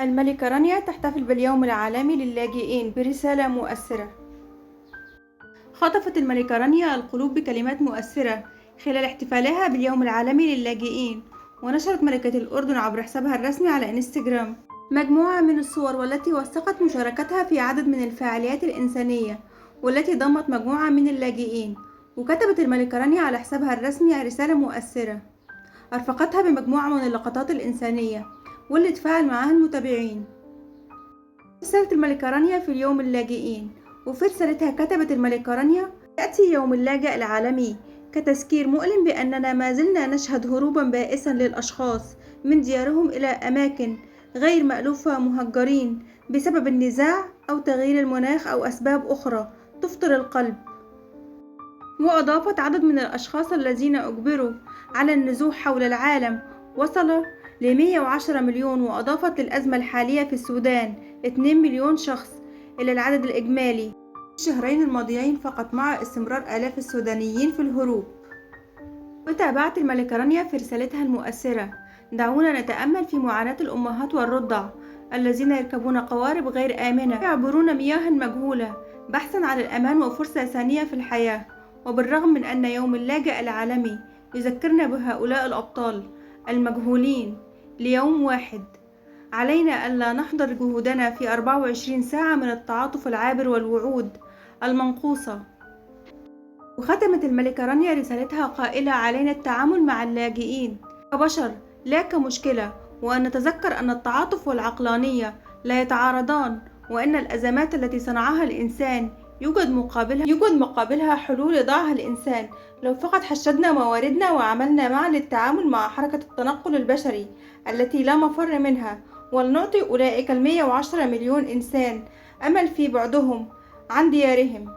الملكة رانيا تحتفل باليوم العالمي للاجئين برسالة مؤثرة. خطفت الملكة رانيا القلوب بكلمات مؤثرة خلال احتفالها باليوم العالمي للاجئين، ونشرت ملكة الأردن عبر حسابها الرسمي على إنستغرام مجموعة من الصور والتي وثقت مشاركتها في عدد من الفعاليات الإنسانية والتي ضمت مجموعة من اللاجئين. وكتبت الملكة رانيا على حسابها الرسمي رسالة مؤثرة أرفقتها بمجموعة من اللقطات الإنسانية واللي تفاعل معها المتابعين. رسالة الملكة رانيا في اليوم اللاجئين، وفي رسالتها كتبت الملكة رانيا: يأتي يوم اللاجئ العالمي كتذكير مؤلم بأننا ما زلنا نشهد هروبا بائسا للأشخاص من ديارهم إلى أماكن غير مألوفة، مهجرين بسبب النزاع أو تغيير المناخ أو أسباب أخرى تفطر القلب. وأضافت: عدد من الأشخاص الذين أجبروا على النزوح حول العالم وصل ل 110 مليون، وأضافت: للأزمة الحالية في السودان 2 مليون شخص إلى العدد الإجمالي الشهرين الماضيين فقط، مع استمرار آلاف السودانيين في الهروب. وتابعت الملكة رانيا في رسالتها المؤثرة: دعونا نتأمل في معاناة الأمهات والرضع الذين يركبون قوارب غير آمنة، يعبرون مياها مجهولة بحثا عن الأمان وفرصة ثانية في الحياة. وبالرغم من أن يوم اللاجئ العالمي يذكرنا بهؤلاء الأبطال المجهولين ليوم واحد، علينا ألا نحضر جهودنا في 24 ساعة من التعاطف العابر والوعود المنقوصة. وختمت الملكة رانيا رسالتها قائلة: علينا التعامل مع اللاجئين كبشر لا كمشكلة، وأن نتذكر أن التعاطف والعقلانية لا يتعارضان، وأن الأزمات التي صنعها الإنسان يوجد مقابلها حلول يضعها الإنسان لو فقط حشدنا مواردنا وعملنا معا للتعامل مع حركة التنقل البشري التي لا مفر منها، ولنعطي أولئك 110 مليون إنسان أمل في بعدهم عن ديارهم.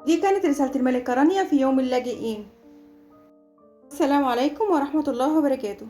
دي كانت رسالة الملكة رانيا في يوم اللاجئين. السلام عليكم ورحمة الله وبركاته.